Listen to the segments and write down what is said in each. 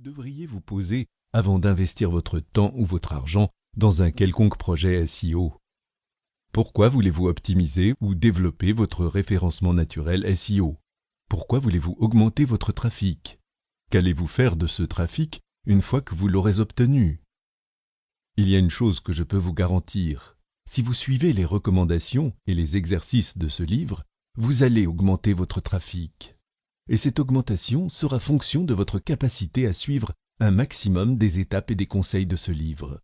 devriez vous poser avant d'investir votre temps ou votre argent dans un quelconque projet SEO. Pourquoi voulez-vous optimiser ou développer votre référencement naturel SEO? Pourquoi voulez-vous augmenter votre trafic? Qu'allez-vous faire de ce trafic une fois que vous l'aurez obtenu? Il y a une chose que je peux vous garantir. Si vous suivez les recommandations et les exercices de ce livre, vous allez augmenter votre trafic. Et cette augmentation sera fonction de votre capacité à suivre un maximum des étapes et des conseils de ce livre.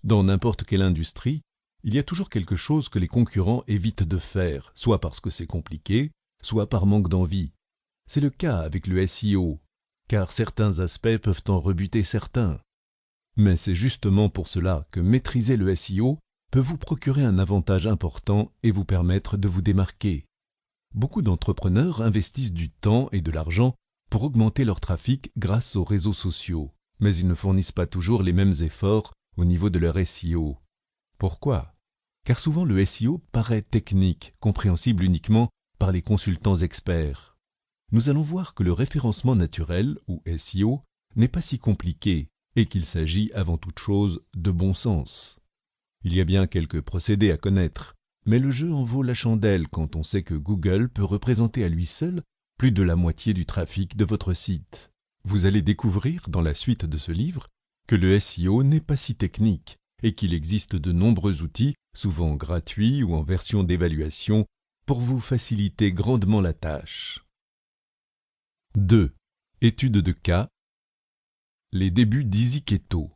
Dans n'importe quelle industrie, il y a toujours quelque chose que les concurrents évitent de faire, soit parce que c'est compliqué, soit par manque d'envie. C'est le cas avec le SEO, car certains aspects peuvent en rebuter certains. Mais c'est justement pour cela que maîtriser le SEO peut vous procurer un avantage important et vous permettre de vous démarquer. Beaucoup d'entrepreneurs investissent du temps et de l'argent pour augmenter leur trafic grâce aux réseaux sociaux, mais ils ne fournissent pas toujours les mêmes efforts au niveau de leur SEO. Pourquoi? Car souvent le SEO paraît technique, compréhensible uniquement par les consultants experts. Nous allons voir que le référencement naturel, ou SEO, n'est pas si compliqué et qu'il s'agit avant toute chose de bon sens. Il y a bien quelques procédés à connaître, mais le jeu en vaut la chandelle quand on sait que Google peut représenter à lui seul plus de la moitié du trafic de votre site. Vous allez découvrir dans la suite de ce livre que le SEO n'est pas si technique et qu'il existe de nombreux outils, souvent gratuits ou en version d'évaluation, pour vous faciliter grandement la tâche. 2. Étude de cas. Les débuts d'EasyKeto.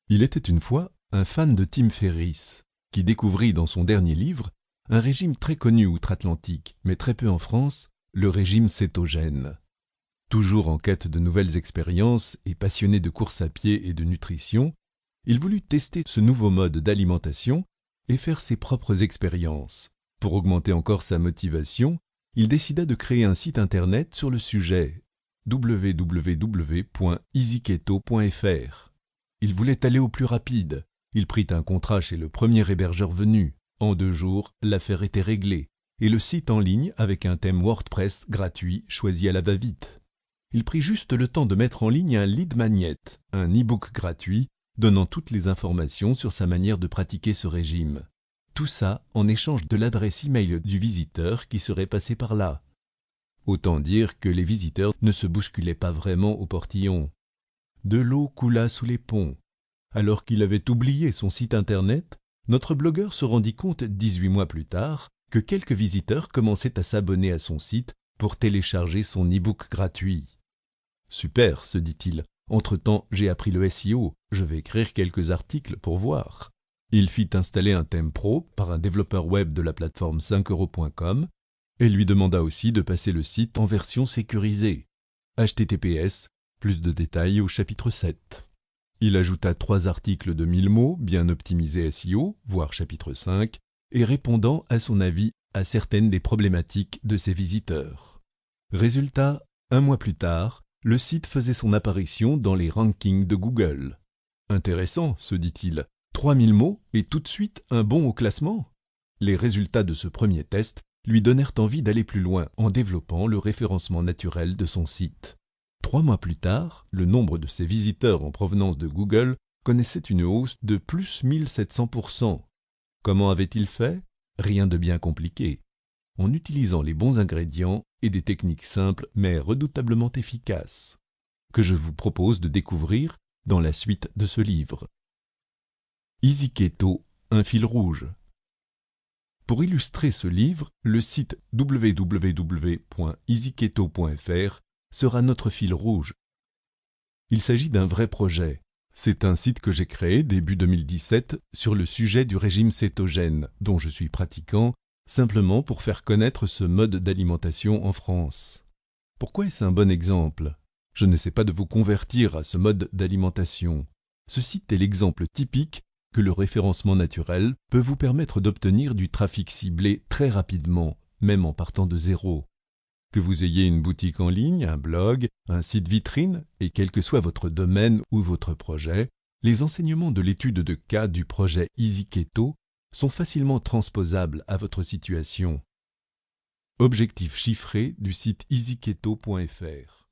Il était une fois un fan de Tim Ferriss, qui découvrit dans son dernier livre un régime très connu outre-Atlantique, mais très peu en France, le régime cétogène. Toujours en quête de nouvelles expériences et passionné de course à pied et de nutrition, il voulut tester ce nouveau mode d'alimentation et faire ses propres expériences. Pour augmenter encore sa motivation, il décida de créer un site internet sur le sujet, www.easyketo.fr. Il voulait aller au plus rapide. Il prit un contrat chez le premier hébergeur venu. En 2 jours, l'affaire était réglée, et le site en ligne avec un thème WordPress gratuit choisi à la va-vite. Il prit juste le temps de mettre en ligne un lead magnet, un e-book gratuit, donnant toutes les informations sur sa manière de pratiquer ce régime. Tout ça en échange de l'adresse email du visiteur qui serait passé par là. Autant dire que les visiteurs ne se bousculaient pas vraiment au portillon. De l'eau coula sous les ponts. Alors qu'il avait oublié son site internet, notre blogueur se rendit compte 18 mois plus tard que quelques visiteurs commençaient à s'abonner à son site pour télécharger son e-book gratuit. « Super », se dit-il, « entre-temps j'ai appris le SEO, je vais écrire quelques articles pour voir. » Il fit installer un thème pro par un développeur web de la plateforme 5euros.com et lui demanda aussi de passer le site en version sécurisée. HTTPS, plus de détails au chapitre 7. Il ajouta 3 articles de 1000 mots, bien optimisés SEO, voire chapitre 5, et répondant à son avis à certaines des problématiques de ses visiteurs. Résultat, 1 mois plus tard, le site faisait son apparition dans les rankings de Google. Intéressant, se dit-il, 3000 mots et tout de suite un bond au classement? Les résultats de ce premier test lui donnèrent envie d'aller plus loin en développant le référencement naturel de son site. 3 mois plus tard, le nombre de ses visiteurs en provenance de Google connaissait une hausse de plus 1700%. Comment avait-il fait? Rien de bien compliqué. En utilisant les bons ingrédients et des techniques simples mais redoutablement efficaces, que je vous propose de découvrir dans la suite de ce livre. EasyKeto, un fil rouge. Pour illustrer ce livre, le site www.easyketo.fr sera notre fil rouge. Il s'agit d'un vrai projet. C'est un site que j'ai créé début 2017 sur le sujet du régime cétogène, dont je suis pratiquant, simplement pour faire connaître ce mode d'alimentation en France. Pourquoi est-ce un bon exemple? Je n'essaie pas de vous convertir à ce mode d'alimentation. Ce site est l'exemple typique que le référencement naturel peut vous permettre d'obtenir du trafic ciblé très rapidement, même en partant de zéro. Que vous ayez une boutique en ligne, un blog, un site vitrine, et quel que soit votre domaine ou votre projet, les enseignements de l'étude de cas du projet EasyKeto sont facilement transposables à votre situation. Objectif chiffré du site easyketo.fr